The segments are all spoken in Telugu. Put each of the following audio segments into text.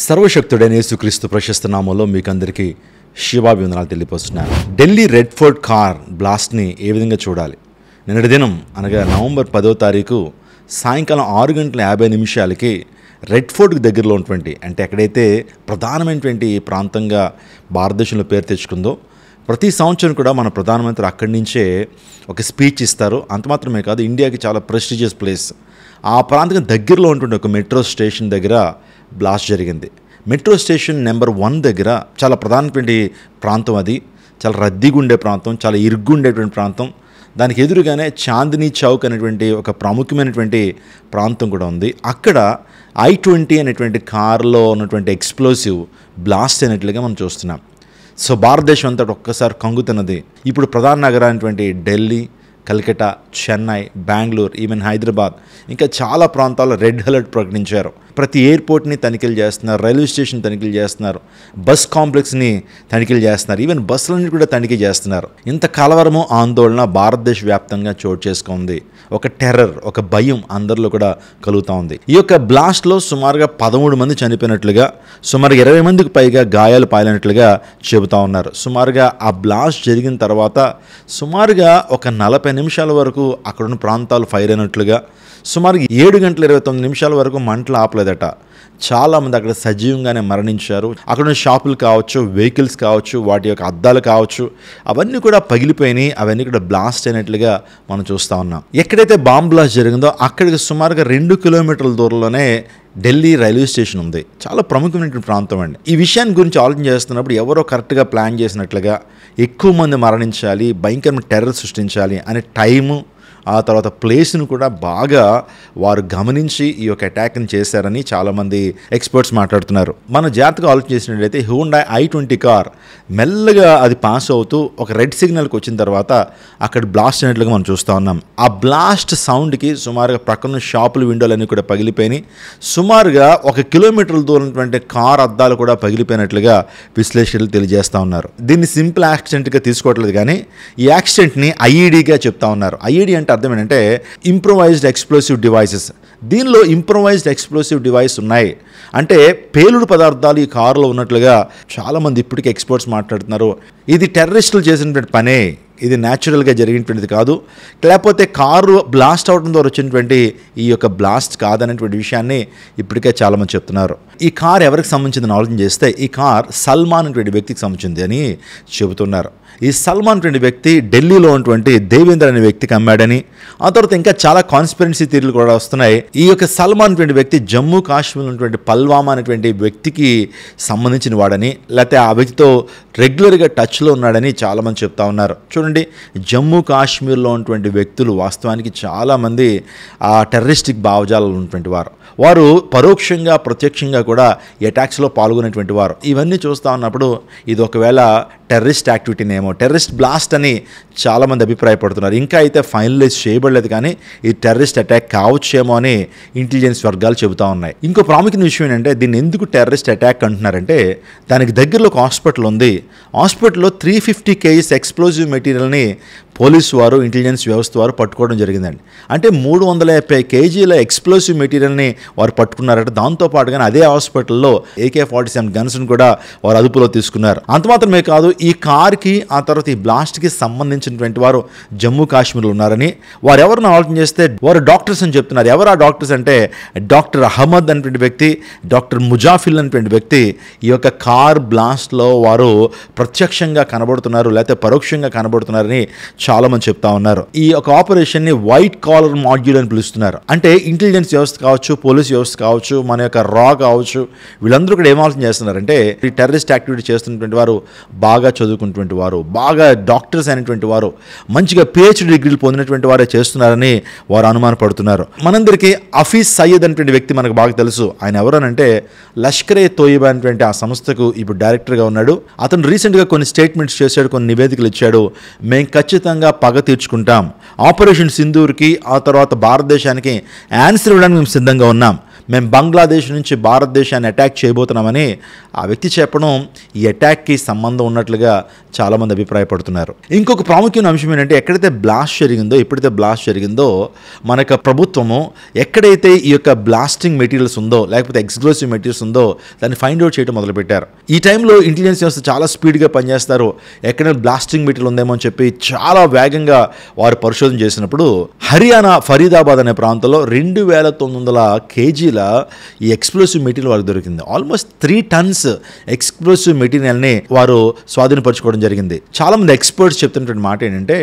సర్వశక్తుడైన యేసుక్రీస్తు ప్రశస్త నామంలో మీకు అందరికీ శుభాభివందనాలు తెలియపరుస్తున్నాను. ఢిల్లీ రెడ్ ఫోర్ట్ కార్ బ్లాస్ట్ని ఏ విధంగా చూడాలి? నిన్నటి దినం అనగా నవంబర్ 10వ తారీఖు సాయంకాలం 6:50 రెడ్ ఫోర్ట్కి దగ్గరలో ఉన్నటువంటి అంటే ఎక్కడైతే ప్రధానమైనటువంటి ప్రాంతంగా భారతదేశంలో పేరు తెచ్చుకుందో ప్రతి సంవత్సరం కూడా మన ప్రధానమంత్రి అక్కడి నుంచే ఒక స్పీచ్ ఇస్తారు. అంత మాత్రమే కాదు, ఇండియాకి చాలా ప్రెస్టీజియస్ ప్లేస్. ఆ ప్రాంతం దగ్గరలో ఉంటుండే ఒక మెట్రో స్టేషన్ దగ్గర బ్లాస్ట్ జరిగింది. మెట్రో స్టేషన్ నెంబర్ 1 దగ్గర చాలా ప్రధానమైనటువంటి ప్రాంతం. అది చాలా రద్దీగా ఉండే ప్రాంతం, చాలా ఇరుగ్గుండేటువంటి ప్రాంతం. దానికి ఎదురుగానే చాందినీ చౌక్ అనేటువంటి ఒక ప్రాముఖ్యమైనటువంటి ప్రాంతం కూడా ఉంది. అక్కడ I-20 అనేటువంటి కారులో ఉన్నటువంటి ఎక్స్ప్లోసివ్ బ్లాస్ట్ అయినట్లుగా మనం చూస్తున్నాం. సో భారతదేశం అంతా ఒక్కసారి కంగుతున్నది. ఇప్పుడు ప్రధాన నగరాలైనటువంటి ఢిల్లీ, కల్కటా, చెన్నై, బెంగళూరు, ఈవెన్ హైదరాబాద్ ఇంకా చాలా ప్రాంతాల్లో రెడ్ అలర్ట్ ప్రకటించారు. ప్రతి ఎయిర్పోర్ట్ని తనిఖీలు చేస్తున్నారు, రైల్వే స్టేషన్ తనిఖీలు చేస్తున్నారు, బస్ కాంప్లెక్స్ని తనిఖీలు చేస్తున్నారు, ఈవెన్ బస్సులన్నీ కూడా తనిఖీ చేస్తున్నారు. ఇంత కలవరము, ఆందోళన భారతదేశ వ్యాప్తంగా చోటు చేసుకుంది. ఒక టెర్రర్, ఒక భయం అందరిలో కూడా కలుగుతూ ఉంది. ఈ యొక్క బ్లాస్ట్లో సుమారుగా 13 మంది చనిపోయినట్లుగా, సుమారు 20 మందికి పైగా గాయాలు పాలైనట్లుగా చెబుతూ ఉన్నారు. సుమారుగా ఆ బ్లాస్ట్ జరిగిన తర్వాత సుమారుగా ఒక 40 నిమిషాల వరకు అక్కడున్న ప్రాంతాలు ఫైర్ అయినట్లుగా, సుమారు 7:29 వరకు మంటలు ఆపలేదట. చాలామంది అక్కడ సజీవంగానే మరణించారు. అక్కడ షాపులు కావచ్చు, వెహికల్స్ కావచ్చు, వాటి యొక్క అద్దాలు కావచ్చు, అవన్నీ కూడా పగిలిపోయినాయి. అవన్నీ కూడా బ్లాస్ట్ అయినట్లుగా మనం చూస్తూ ఉన్నాం. ఎక్కడైతే బాంబ్ బ్లాస్ట్ జరిగిందో అక్కడికి సుమారుగా 2 కిలోమీటర్ల దూరంలోనే ఢిల్లీ రైల్వే స్టేషన్ ఉంది. చాలా ప్రముఖమైన ప్రాంతం అండి. ఈ విషయాన్ని గురించి ఆలోచన చేస్తున్నప్పుడు ఎవరో కరెక్ట్గా ప్లాన్ చేసినట్లుగా ఎక్కువ మంది మరణించాలి, భయంకరమైన టెర్రర్ సృష్టించాలి అనే టైము, ఆ తర్వాత ప్లేస్ను కూడా బాగా వారు గమనించి ఈ యొక్క అటాక్ని చేశారని చాలామంది ఎక్స్పర్ట్స్ మాట్లాడుతున్నారు. మన జాగ్రత్తగా ఆలోచన చేసినట్లయితే హ్యుండాయ్ I-20 కార్ మెల్లగా అది పాస్ అవుతూ ఒక రెడ్ సిగ్నల్కి వచ్చిన తర్వాత అక్కడ బ్లాస్ట్ అయినట్లుగా మనం చూస్తూ ఉన్నాం. ఆ బ్లాస్ట్ సౌండ్కి సుమారుగా ప్రక్కన షాపుల విండోలన్నీ కూడా పగిలిపోయినాయి. సుమారుగా 1 కిలోమీటర్ల దూరం ఉన్నటువంటి కార్ అద్దాలు కూడా పగిలిపోయినట్లుగా విశ్లేషకులు తెలియజేస్తూ ఉన్నారు. దీన్ని సింపుల్ యాక్సిడెంట్గా తీసుకోవట్లేదు, కానీ ఈ యాక్సిడెంట్ని IEDగా చెప్తా ఉన్నారు. IED అంటే అర్థం ఏంటంటే ఇంప్రొవైజ్డ్ ఎక్స్ప్లోసివ్ డివైసెస్. దీనిలో ఇంప్రొవైజ్డ్ ఎక్స్ప్లోసివ్ డివైస్ ఉన్నాయి అంటే పేలుడు పదార్థాలు ఈ కారులో ఉన్నట్లుగా చాలామంది ఇప్పటికీ ఎక్స్పర్ట్స్ మాట్లాడుతున్నారు. ఇది టెర్రరిస్టులు చేసినటువంటి పనే, ఇది న్యాచురల్గా జరిగినటువంటిది కాదు, లేకపోతే కారు బ్లాస్ట్ అవడం ద్వారా వచ్చినటువంటి ఈ యొక్క బ్లాస్ట్ కాదనేటువంటి విషయాన్ని ఇప్పటికే చాలామంది చెప్తున్నారు. ఈ కార్ ఎవరికి సంబంధించిందని ఆలోచన చేస్తే ఈ కార్ సల్మాన్ అనేటువంటి వ్యక్తికి సంబంధించింది అని చెబుతున్నారు. ఈ సల్మాన్ అనే వ్యక్తి ఢిల్లీలో ఉన్నటువంటి దేవేంద్ర అనే వ్యక్తికి అమ్మాడని, ఆ తర్వాత ఇంకా చాలా కాన్స్పిరెన్సీ థియరీలు కూడా వస్తున్నాయి. ఈ యొక్క సల్మాన్ అనే వ్యక్తి జమ్మూ కాశ్మీర్ ఉన్నటువంటి పల్వామా అనేటువంటి వ్యక్తికి సంబంధించిన వాడని, లేకపోతే ఆ వ్యక్తితో రెగ్యులర్గా టచ్లో ఉన్నాడని చాలామంది చెప్తా ఉన్నారు. చూడండి, జమ్మూ కాశ్మీర్లో ఉన్నటువంటి వ్యక్తులు వాస్తవానికి చాలామంది ఆ టెర్రరిస్టిక్ భావజాలు ఉన్నటువంటి వారు పరోక్షంగా ప్రత్యక్షంగా కూడా అటాక్స్లో పాల్గొనేటువంటి వారు. ఇవన్నీ చూస్తూ ఉన్నప్పుడు ఇది ఒకవేళ టెర్రరిస్ట్ యాక్టివిటీనేమో, టెర్రరిస్ట్ బ్లాస్ట్ అని చాలామంది అభిప్రాయపడుతున్నారు. ఇంకా అయితే ఫైనలైజ్ చేయబడలేదు, కానీ ఈ టెర్రరిస్ట్ అటాక్ కావచ్చేమో అని ఇంటెలిజెన్స్ వర్గాలు చెబుతూ ఉన్నాయి. ఇంకో ప్రాముఖ్యమైన విషయం ఏంటంటే దీన్ని ఎందుకు టెర్రరిస్ట్ అటాక్ అంటున్నారంటే దానికి దగ్గరలో ఒక హాస్పిటల్ ఉంది. హాస్పిటల్లో 350 kgs ఎక్స్ప్లోజివ్ మెటీరియల్ని పోలీసు వారు, ఇంటెలిజెన్స్ వ్యవస్థ వారు పట్టుకోవడం జరిగిందండి. అంటే 350 kgల ఎక్స్ప్లోసివ్ మెటీరియల్ని వారు పట్టుకున్నారట. దాంతోపాటుగానే అదే హాస్పిటల్లో AK-47 గన్స్ని కూడా వారు అదుపులో తీసుకున్నారు. అంత మాత్రమే కాదు, ఈ కార్కి ఆ తర్వాత ఈ బ్లాస్ట్కి సంబంధించినటువంటి వారు జమ్మూ కాశ్మీర్లో ఉన్నారని వారు ఎవరిని ఆలోచన చేస్తే వారు డాక్టర్స్ అని చెప్తున్నారు. ఎవరు ఆ డాక్టర్స్ అంటే డాక్టర్ అహ్మద్ అనేటువంటి వ్యక్తి, డాక్టర్ ముజాఫిల్ అనేటువంటి వ్యక్తి ఈ యొక్క కార్ బ్లాస్ట్లో వారు ప్రత్యక్షంగా కనబడుతున్నారు, లేకపోతే పరోక్షంగా కనబడుతున్నారని చాలామంది చెప్తా ఉన్నారు. ఈ యొక్క ఆపరేషన్ని వైట్ కాలర్ మాడ్యూల్ అని పిలుస్తున్నారు. అంటే ఇంటెలిజెన్స్ వ్యవస్థ కావచ్చు, పోలీస్ వ్యవస్థ కావచ్చు, మన యొక్క రా కావచ్చు, వీళ్ళందరూ కూడా ఏం ఆలోచన చేస్తున్నారంటే ఈ టెర్రరిస్ట్ యాక్టివిటీ చేస్తున్నటువంటి వారు బాగా చదువుకున్నటువంటి వారు, బాగా డాక్టర్స్ అయినటువంటి వారు, మంచిగా PhD డిగ్రీలు పొందినటువంటి వారే చేస్తున్నారని వారు అనుమానపడుతున్నారు. మనందరికీ హఫీజ్ సయ్యద్ అనేటువంటి వ్యక్తి మనకు బాగా తెలుసు. ఆయన ఎవరనంటే లష్కర్-e-తోయిబా అనేటువంటి ఆ సంస్థకు ఇప్పుడు డైరెక్టర్గా ఉన్నాడు. అతను రీసెంట్గా కొన్ని స్టేట్మెంట్స్ చేశాడు, కొన్ని నివేదికలు ఇచ్చాడు. మేము ఖచ్చితంగా పగ తీర్చుకుంటాం, ఆపరేషన్ సింధూర్కి ఆ తర్వాత భారతదేశానికి ఆన్సర్ ఇవ్వడానికి మేము సిద్ధంగా ఉన్నాం, మేము బంగ్లాదేశ్ నుంచి భారతదేశాన్ని అటాక్ చేయబోతున్నామని ఆ వ్యక్తి చెప్పడం ఈ అటాక్కి సంబంధం ఉన్నట్లుగా చాలామంది అభిప్రాయపడుతున్నారు. ఇంకొక ప్రాముఖ్యమైన అంశం ఏంటంటే ఎప్పుడైతే బ్లాస్ట్ జరిగిందో మనకు ప్రభుత్వము ఎక్కడైతే ఈ యొక్క బ్లాస్టింగ్ మెటీరియల్స్ ఉందో లేకపోతే ఎక్స్ప్లోసివ్ మెటీరియల్స్ ఉందో దాన్ని ఫైండ్ అవుట్ చేయడం మొదలుపెట్టారు. ఈ టైంలో ఇంటెలిజెన్స్ వ్యవస్థ చాలా స్పీడ్గా పనిచేస్తారు. ఎక్కడైనా బ్లాస్టింగ్ మెటీరియల్ ఉందేమో అని చెప్పి చాలా వేగంగా వారు పరిశోధన చేసినప్పుడు హర్యానా ఫరీదాబాద్ అనే ప్రాంతంలో 2900 కేజీల ఈ ఎక్స్ప్లోసివ్ మెటీరియల్ వారికి దొరికింది. ఆల్మోస్ట్ 3 టన్స్ ఎక్స్ప్లోసివ్ మెటీరియల్ని వారు స్వాధీనపరచుకోవడం జరిగింది. చాలామంది ఎక్స్పర్ట్స్ చెప్తున్నటువంటి మాట ఏంటంటే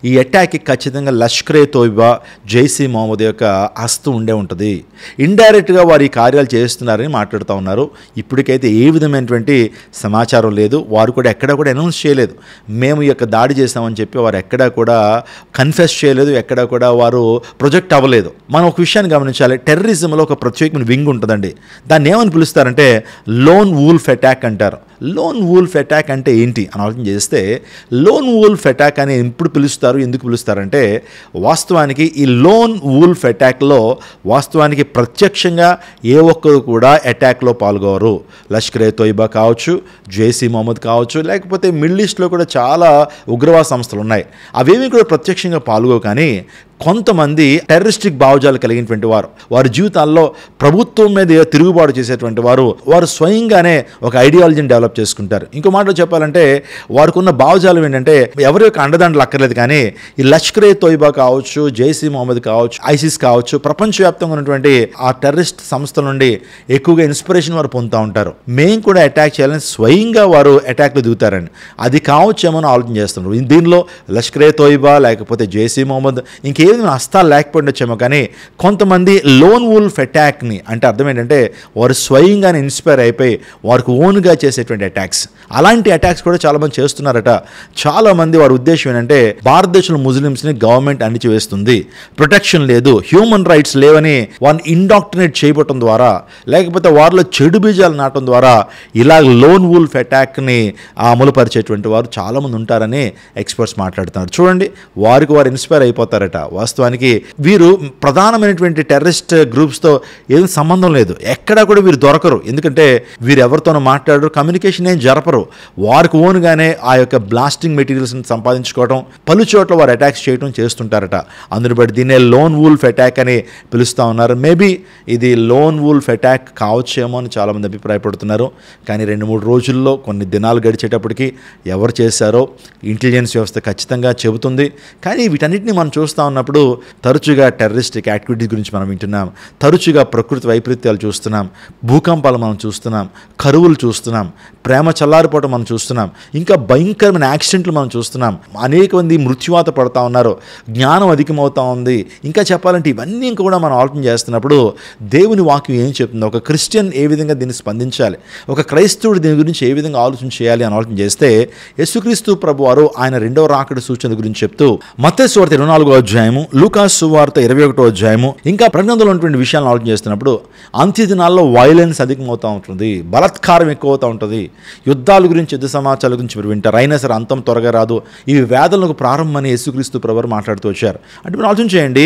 ఈ అటాక్కి ఖచ్చితంగా లష్కరే తోయిబా, జైష్ ఈ మొహమ్మద్ యొక్క హస్తం ఉంటుంది. ఇండైరెక్ట్గా వారు ఈ కార్యాలు చేస్తున్నారని మాట్లాడుతూ ఉన్నారు. ఇప్పటికైతే ఏ విధమైనటువంటి సమాచారం లేదు. వారు కూడా ఎక్కడా కూడా అనౌన్స్ చేయలేదు మేము ఈ యొక్క దాడి చేస్తామని చెప్పి. వారు ఎక్కడా కూడా కన్ఫెస్ చేయలేదు, ఎక్కడా కూడా వారు ప్రొజెక్ట్ అవ్వలేదు. మనం ఒక విషయాన్ని గమనించాలి. టెర్రరిజంలో ఒక ప్రత్యేకమైన వింగ్ ఉంటుందండి. దాన్ని ఏమని పిలుస్తారంటే లోన్ వూల్ఫ్ అటాక్ అంటారు. లోన్ వూల్ఫ్ అటాక్ అంటే ఏంటి అని ఆలోచన చేస్తే లోన్ వూల్ఫ్ అటాక్ అని ఎప్పుడు పిలుస్తారు, ఎందుకు పిలుస్తారంటే వాస్తవానికి ఈ లోన్ వూల్ఫ్ అటాక్లో వాస్తవానికి ప్రత్యక్షంగా ఏ ఒక్కరు కూడా అటాక్లో పాల్గొవరు. లష్కరే తోయిబా కావచ్చు, జైష్ ఈ మొహమ్మద్ కావచ్చు, లేకపోతే మిడిల్ ఈస్ట్లో కూడా చాలా ఉగ్రవాద సంస్థలు ఉన్నాయి. అవేమీ కూడా ప్రత్యక్షంగా పాల్గొవు. కానీ కొంతమంది టెర్రరిస్టిక్ భావజాలు కలిగినటువంటి వారి జీవితాల్లో ప్రభుత్వం మీద తిరుగుబాటు చేసేటువంటి వారు స్వయంగానే ఒక ఐడియాలజీని డెవలప్ చేసుకుంటారు. ఇంకో మాటలో చెప్పాలంటే వారికి ఉన్న భావజాలం ఏంటంటే ఎవరి యొక్క అండదండలు అక్కర్లేదు. కానీ ఈ లష్కరే తోయిబా కావచ్చు, జైష్ ఈ మొహమ్మద్ కావచ్చు, ఐసిస్ కావచ్చు, ప్రపంచవ్యాప్తంగా ఉన్నటువంటి ఆ టెర్రరిస్ట్ సంస్థల నుండి ఎక్కువగా ఇన్స్పిరేషన్ వారు పొందుతూ ఉంటారు. మేము కూడా అటాక్ చేయాలని స్వయంగా వారు అటాక్లో దిగుతారని అది కావచ్చేమో ఆలోచన చేస్తున్నారు. దీనిలో లష్కరే తోయిబా లేకపోతే జైష్ ఈ మొహమ్మద్ ఇంకేమైనా హస్తాలు లేకపోయిండొచ్చేమో. కానీ కొంతమంది లోన్ వూల్ఫ్ అటాక్ని అంటే అర్థం ఏంటంటే వారు స్వయంగానే ఇన్స్పైర్ అయిపోయి వారికి ఓన్గా చేసేటువంటి అటాక్స్, అలాంటి అటాక్స్ కూడా చాలామంది చేస్తున్నారట. చాలామంది వారి ఉద్దేశం ఏంటంటే భారతదేశంలో ముస్లిమ్స్ని గవర్నమెంట్ అణిచివేస్తుంది, ప్రొటెక్షన్ లేదు, హ్యూమన్ రైట్స్ లేవని వారిని ఇండాక్ట్రినేట్ చేయబట్టడం ద్వారా లేకపోతే వారిలో చెడు బీజాలు నాటడం ద్వారా ఇలా లోన్ వూల్ఫ్ అటాక్ని అమలుపరిచేటువంటి వారు చాలామంది ఉంటారని ఎక్స్పర్ట్స్ మాట్లాడుతున్నారు. చూడండి, వారికి వారు ఇన్స్పైర్ అయిపోతారట. వాస్తవానికి వీరు ప్రధానమైనటువంటి టెర్రరిస్ట్ గ్రూప్స్తో ఏం సంబంధం లేదు, ఎక్కడా కూడా వీరు దొరకరు. ఎందుకంటే వీరు ఎవరితోనూ మాట్లాడరు, కమ్యూనికేషన్ ఏం జరపరు. వారికి ఓన్గానే ఆ యొక్క బ్లాస్టింగ్ మెటీరియల్స్ని సంపాదించుకోవడం, పలు చోట్ల వారు అటాక్స్ చేయడం చేస్తుంటారట. అందుని బట్టి దీన్నే లోన్ వూల్ఫ్ అటాక్ అని పిలుస్తూ ఉన్నారు. మేబీ ఇది లోన్ వూల్ఫ్ అటాక్ కావచ్చేమో అని చాలామంది అభిప్రాయపడుతున్నారు. కానీ 2-3 రోజుల్లో కొన్ని దినాలు గడిచేటప్పటికి ఎవరు చేశారో ఇంటెలిజెన్స్ వ్యవస్థ ఖచ్చితంగా చెబుతుంది. కానీ వీటన్నిటిని మనం చూస్తూ ఉన్నప్పుడు తరచుగా టెర్రరిస్టిక్ యాక్టివిటీస్ గురించి మనం వింటున్నాం, తరచుగా ప్రకృతి వైపరీత్యాలు చూస్తున్నాం, భూకంపాలు మనం చూస్తున్నాం, కరువులు చూస్తున్నాం, ప్రేమ చల్లారిపోవడం మనం చూస్తున్నాం, ఇంకా భయంకరమైన యాక్సిడెంట్లు మనం చూస్తున్నాం, అనేక మంది మృత్యువాత పడుతూ ఉన్నారు, జ్ఞానం అధికమవుతూ ఉంది. ఇంకా చెప్పాలంటే ఇవన్నీ కూడా మనం ఆలోచన చేస్తున్నప్పుడు దేవుని వాక్యం ఏం చెప్తుంది, ఒక క్రిస్టియన్ ఏ విధంగా దీన్ని స్పందించాలి, ఒక క్రైస్తవుడు దీని గురించి ఏ విధంగా ఆలోచన చేయాలి అని ఆలోచన చేస్తే యేసుక్రీస్తు ప్రభువారు ఆయన 2వ రాకడ సూచన గురించి చెప్తూ మత్తయి సువార్త 24వ అధ్యాయము, లూకాసు సువార్త 21వ అధ్యాయము, ఇంకా ప్రకటనలో ఉన్నటువంటి విషయాలను ఆలోచన చేస్తున్నప్పుడు అంత్య దినాల్లో వైలెన్స్ అధికమవుతూ ఉంటుంది, బలాత్కారం ఎక్కువ అవుతూ ఉంటుంది, యుద్ధాల గురించి, యుద్ధ సమాచారాల గురించి మీరు వింటారు. అయినా సరే అంతం త్వరగా రాదు, ఇవి వేదనలకు ప్రారంభమని యేసుక్రీస్తు ప్రభువారు మాట్లాడుతూ వచ్చారు. అంటే మీరు ఆలోచన చేయండి,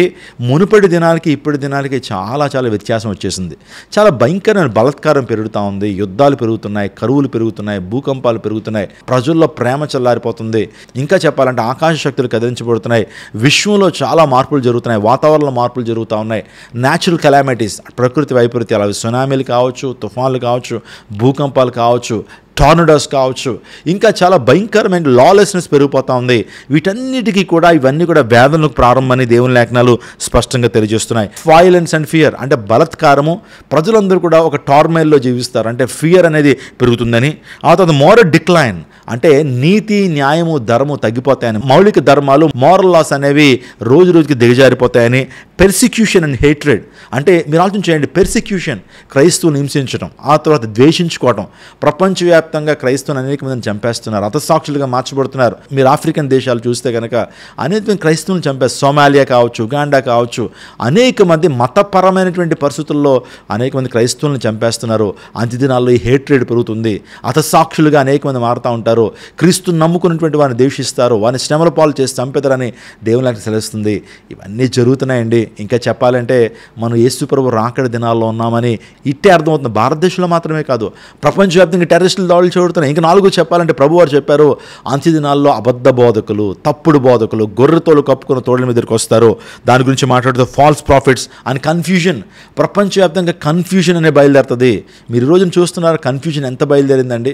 మునుపటి దినాలకి ఇప్పటి దినాలకి చాలా వ్యత్యాసం వచ్చేసింది. చాలా భయంకరమైన బలాత్కారం పెరుగుతూ ఉంది, యుద్ధాలు పెరుగుతున్నాయి, కరువులు పెరుగుతున్నాయి, భూకంపాలు పెరుగుతున్నాయి, ప్రజల్లో ప్రేమ చల్లారిపోతుంది. ఇంకా చెప్పాలంటే ఆకాశ శక్తులు కదిలించబడుతున్నాయి, విశ్వంలో చాలా మార్పులు జరుగుతున్నాయి, వాతావరణంలో మార్పులు జరుగుతూ ఉన్నాయి, న్యాచురల్ కెలామిటీస్, ప్రకృతి వైపరీత్యాలు, అవి సునామీలు కావచ్చు, తుఫాన్లు కావచ్చు, భూకంపాలు కావచ్చు, టార్నడోస్ కావచ్చు, ఇంకా చాలా భయంకరమైన లాలెస్నెస్ పెరిగిపోతూ ఉంది. వీటన్నిటికీ కూడా ఇవన్నీ కూడా వేదనలకు ప్రారంభమని దేవుని లేఖనాలు స్పష్టంగా తెలియజేస్తున్నాయి. వైలెన్స్ అండ్ ఫియర్ అంటే బలాత్కారము, ప్రజలందరూ కూడా ఒక టార్మైల్లో జీవిస్తారు, అంటే ఫియర్ అనేది పెరుగుతుందని. ఆ తర్వాత మోరల్ డిక్లైన్ అంటే నీతి, న్యాయము, ధర్మము తగ్గిపోతాయని, మౌలిక ధర్మాలు, మోరల్ లాస్ అనేవి రోజు రోజుకి దిగజారిపోతాయని. పెర్సిక్యూషన్ అండ్ హేట్రెడ్ అంటే మీరు ఆలోచన చేయండి, పెర్సిక్యూషన్ క్రైస్తవుని హింసించడం, ఆ తర్వాత ద్వేషించుకోవడం, ప్రపంచవ్యాప్తంగా క్రైస్తవుని అనేక మందిని చంపేస్తున్నారు, హతసాక్షులుగా మార్చబడుతున్నారు. మీరు ఆఫ్రికన్ దేశాలు చూస్తే కనుక అనేక మంది క్రైస్తవులను చంపేస్తారు. సోమాలియా కావచ్చు, ఉగాండా కావచ్చు, అనేక మంది మతపరమైనటువంటి పరిస్థితుల్లో అనేక మంది క్రైస్తవులను చంపేస్తున్నారు. అంత్యదినాల్లో ఈ హేట్రెడ్ పెరుగుతుంది, హతసాక్షులుగా అనేక మంది మారుతూ ఉంటారు, క్రీస్తుని నమ్ముకున్నటువంటి వారిని ద్వేషిస్తారు, వారిని శ్రమల పాలు చేసి చంపేదరని దేవుని లేఖనం సెలవిస్తుంది. ఇవన్నీ జరుగుతున్నాయండి. ఇంకా చెప్పాలంటే మనం యేసు ప్రభు రాకడ దినాల్లో ఉన్నామని ఇట్టే అర్థమవుతుంది. భారతదేశంలో మాత్రమే కాదు, ప్రపంచవ్యాప్తంగా టెర్రరిస్టులు దాడులు చేయబడుతున్నాయి. ఇంకా 4 చెప్పాలంటే ప్రభు వారు చెప్పారు, అంత్య దినాల్లో అబద్ధ బోధకులు, తప్పుడు బోధకులు, గొర్రెతోలు కప్పుకున్న తోడల మీద వస్తారు. దాని గురించి మాట్లాడుతూ ఫాల్స్ ప్రాఫిట్స్ అండ్ కన్ఫ్యూజన్, ప్రపంచవ్యాప్తంగా కన్ఫ్యూజన్ అనే బయలుదేరుతుంది. మీరు ఈ రోజున చూస్తున్నారు కన్ఫ్యూజన్ ఎంత బయలుదేరిందండి.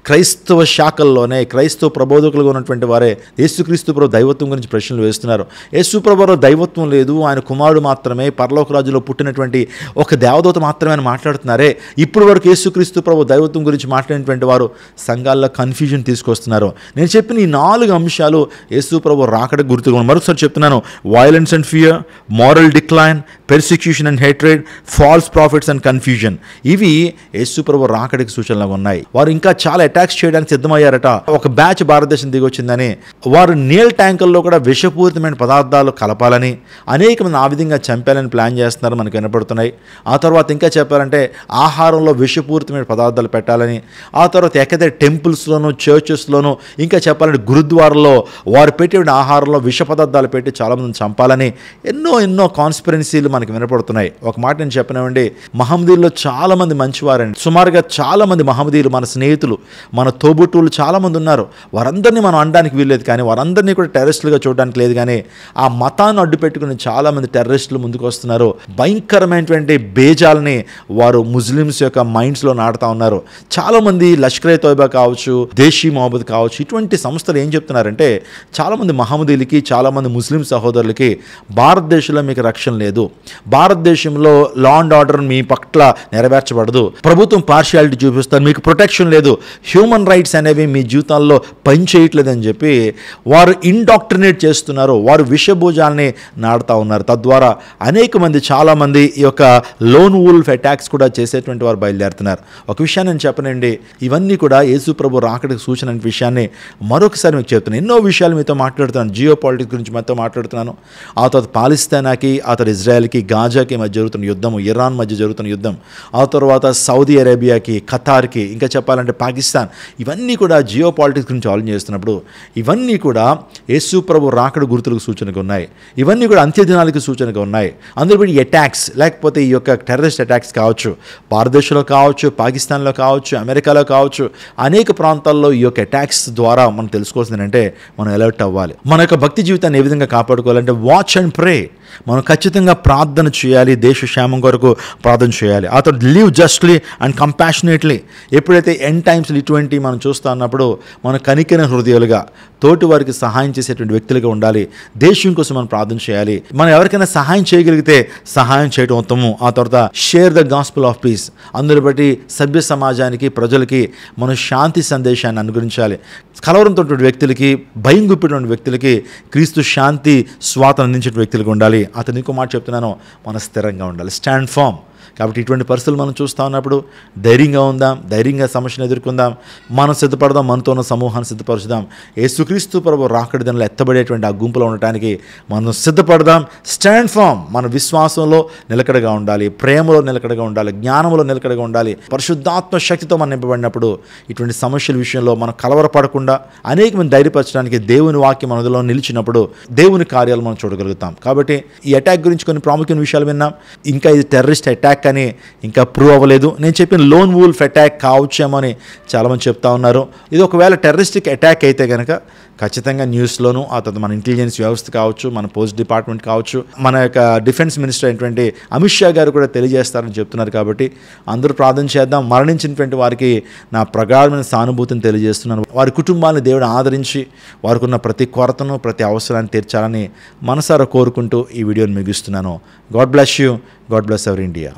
క్రైస్తవ శాఖల్లోనే క్రైస్తవ ప్రబోధకులుగా ఉన్నటువంటి వారే యేసుక్రీస్తు ప్రభు దైవత్వం గురించి ప్రశ్నలు వేస్తున్నారు. యేసు ప్రభువులో దైవత్వం లేదు, ఆయన కుమారుడు మాత్రమే, పరలోక రాజులో పుట్టినటువంటి ఒక దేవదూత మాత్రమే అని మాట్లాడుతున్నారే. ఇప్పుడు వరకు యేసుక్రీస్తు ప్రభు దైవత్వం గురించి మాట్లాడినటువంటి వారు సంఘాల్లో కన్ఫ్యూజన్ తీసుకొస్తున్నారు. నేను చెప్పిన ఈ 4 అంశాలు యేసు ప్రభు రాకడ గుర్తుగా. మరొకసారి చెప్తున్నాను, violence and fear, moral decline, persecution and hatred, falls profits and confusion, ఇవి యేసు ప్రభు రాకడికి సూచనలుగా ఉన్నాయి. వారు ఇంకా చాలా అటాక్స్ చేయడానికి సిద్ధమయ్యారట. ఒక బ్యాచ్ భారతదేశం దిగి వచ్చిందని వారు నీల్ ట్యాంకుల్లో కూడా విషపూరితమైన పదార్థాలు కలపాలని, అనేక మంది ఆ విధంగా చంపాలని ప్లాన్ చేస్తున్నారు, మనకు వినపడుతున్నాయి. ఆ తర్వాత ఇంకా చెప్పాలంటే ఆహారంలో విషపూరితమైన పదార్థాలు పెట్టాలని, ఆ తర్వాత ఎక్కడైతే టెంపుల్స్లోనూ చర్చెస్లోనూ ఇంకా చెప్పాలంటే గురుద్వారాల్లో వారు పెట్టే ఆహారంలో విష పదార్థాలు పెట్టి చాలామందిని చంపాలని ఎన్నో కాన్స్పిరెన్సీలు మనకు వినపడుతున్నాయి. ఒక మాట నేను చెప్పినామండి, మహమ్మదీల్లో చాలామంది మంచివారండి. సుమారుగా చాలామంది మహమ్మదీలు మన స్నేహితులు, మన తోబుట్టువులు చాలామంది ఉన్నారు. వారందరినీ మనం అనడానికి వీల్లేదు, కానీ వారందరినీ కూడా టెర్రరిస్టులుగా చూడడానికి లేదు. కానీ ఆ మతాన్ని అడ్డు పెట్టుకుని చాలామంది టెర్రరిస్టులు ముందుకు వస్తున్నారు. భయంకరమైనటువంటి బేజాలని వారు ముస్లిమ్స్ యొక్క మైండ్స్లో నాటుతూ ఉన్నారు. చాలామంది లష్కరే తోయిబా కావచ్చు, దేశీ మొహమ్మద్ కావచ్చు, ఇటువంటి సంస్థలు ఏం చెప్తున్నారంటే చాలామంది మహమ్మదీలకి, చాలామంది ముస్లిం సహోదరులకి భారతదేశంలో మీకు రక్షణ లేదు, భారతదేశంలో లా అండ్ ఆర్డర్ మీ పట్ల నెరవేర్చబడదు, ప్రభుత్వం పార్షియాలిటీ చూపిస్తారు, మీకు ప్రొటెక్షన్ లేదు, హ్యూమన్ రైట్స్ అనేవి మీ జీవితాల్లో పనిచేయట్లేదని చెప్పి వారు ఇండాక్ట్రినేట్ చేస్తున్నారు. వారు విషభూజాలని నాడుతూ ఉన్నారు. తద్వారా అనేక మంది, చాలామంది ఈ యొక్క లోన్ వూల్ఫ్ అటాక్స్ కూడా చేసేటువంటి వారు బయలుదేరుతున్నారు. ఒక విషయాన్ని నేను చెప్పనండి, ఇవన్నీ కూడా యేసు ప్రభు రాకడికి సూచన అనే విషయాన్ని మరొకసారి మీకు చెప్తున్నాను. ఎన్నో విషయాలు మీతో మాట్లాడుతున్నాను, జియో పాలిటిక్స్ గురించి మీతో మాట్లాడుతున్నాను. ఆ తర్వాత పాలిస్తానాకి, ఆ తర్వాత ఇజ్రాయెల్కి, గాజాకి మధ్య జరుగుతున్న యుద్ధము, ఇరాన్ మధ్య జరుగుతున్న యుద్ధం, ఆ తర్వాత సౌదీ అరేబియాకి, ఖతార్కి, ఇంకా చెప్పాలంటే పాకిస్తాన్, ఇవన్నీ కూడా జియో పాలిటిక్స్ గురించి ఆలోచన చేస్తున్నప్పుడు ఇవన్నీ కూడా యేసు ప్రభు రాకడ గుర్తులకు సూచనగా ఉన్నాయి. ఇవన్నీ కూడా అంత్య దినాలకి సూచనగా ఉన్నాయి. అందులో ఈ అటాక్స్, లేకపోతే ఈ యొక్క టెర్రరిస్ట్ అటాక్స్ కావచ్చు, భారతదేశంలో కావచ్చు, పాకిస్తాన్లో కావచ్చు, అమెరికాలో కావచ్చు, అనేక ప్రాంతాల్లో ఈ యొక్క అటాక్స్ ద్వారా మనం తెలుసుకోవాల్సింది అంటే మనం అలర్ట్ అవ్వాలి. మన యొక్క భక్తి జీవితాన్ని ఏ విధంగా కాపాడుకోవాలంటే వాచ్ అండ్ ప్రే. మనం ఖచ్చితంగా ప్రార్థన చేయాలి, దేశ క్షేమం కొరకు ప్రార్థన చేయాలి. ఆ తర్వాత లివ్ జస్ట్లీ అండ్ కంపాషనేట్లీ. ఎప్పుడైతే ఎండ్ టైమ్స్లో ఇటువంటి మనం చూస్తూ ఉన్నప్పుడు మనం కనికర హృదయాలుగా, తోటి వారికి సహాయం చేసేటువంటి వ్యక్తులుగా ఉండాలి. దేశం కోసం మనం ప్రార్థన చేయాలి. మనం ఎవరికైనా సహాయం చేయగలిగితే సహాయం చేయడం ఉత్తమం. ఆ తర్వాత share the gospel of piece. అందులో బట్టి సభ్య సమాజానికి, ప్రజలకి మనం శాంతి సందేశాన్ని అనుగ్రహించాలి. కలవరంతో వ్యక్తులకి, భయం గుప్పినటువంటి వ్యక్తులకి క్రీస్తు శాంతి స్వాతం అందించే వ్యక్తులుగా ఉండాలి. అతను ఇంకో మాట చెప్తున్నాను, మనం స్థిరంగా ఉండాలి, స్టాండ్ ఫామ్. కాబట్టి ఇటువంటి పరిస్థితులు మనం చూస్తూ ఉన్నప్పుడు ధైర్యంగా ఉందాం, ధైర్యంగా సమస్యను ఎదుర్కొందాం, మనం సిద్ధపడదాం, మనతో ఉన్న సమూహాన్ని సిద్ధపరచుదాం. యేసుక్రీస్తు ప్రభు రాకడి దినాల్లో ఎత్తబడేటువంటి ఆ గుంపులో ఉండటానికి మనం సిద్ధపడదాం. Stand form. మన విశ్వాసంలో నిలకడగా ఉండాలి, ప్రేమలో నిలకడగా ఉండాలి, జ్ఞానంలో నిలకడగా ఉండాలి. పరిశుద్ధాత్మ శక్తితో మనం నింపబడినప్పుడు ఇటువంటి సమస్యల విషయంలో మనం కలవరపడకుండా అనేక మంది ధైర్యపరచడానికి దేవుని వాక్యం మనలో నిలిచినప్పుడు దేవుని కార్యాలు మనం చూడగలుగుతాం. కాబట్టి ఈ అటాక్ గురించి కొన్ని ప్రాముఖ్యమైన విషయాలు విన్నాం. ఇంకా ఇది టెర్రరిస్ట్ అటాక్ అని ఇంకా ప్రూవ్ అవ్వలేదు. నేను చెప్పిన లోన్ వూల్ఫ్ అటాక్ కావచ్చేమో అని చాలామంది చెప్తా ఉన్నారు. ఇది ఒకవేళ టెర్రరిస్టిక్ అటాక్ అయితే కనుక ఖచ్చితంగా న్యూస్లోను, ఆ తర్వాత మన ఇంటెలిజెన్స్ వ్యవస్థ కావచ్చు, మన పోస్ట్ డిపార్ట్మెంట్ కావచ్చు, మన యొక్క డిఫెన్స్ మినిస్టర్ అయినటువంటి అమిత్ షా గారు కూడా తెలియజేస్తారని చెప్తున్నారు. కాబట్టి అందరూ ప్రార్థన చేద్దాం. మరణించినటువంటి వారికి నా ప్రగాఢమైన సానుభూతిని తెలియజేస్తున్నాను. వారి కుటుంబాన్ని దేవుడు ఆదరించి వారికి ఉన్న ప్రతి కొరతను, ప్రతి అవసరాన్ని తీర్చాలని మనసారా కోరుకుంటూ ఈ వీడియోని ముగిస్తున్నాను. God bless you. God bless our India.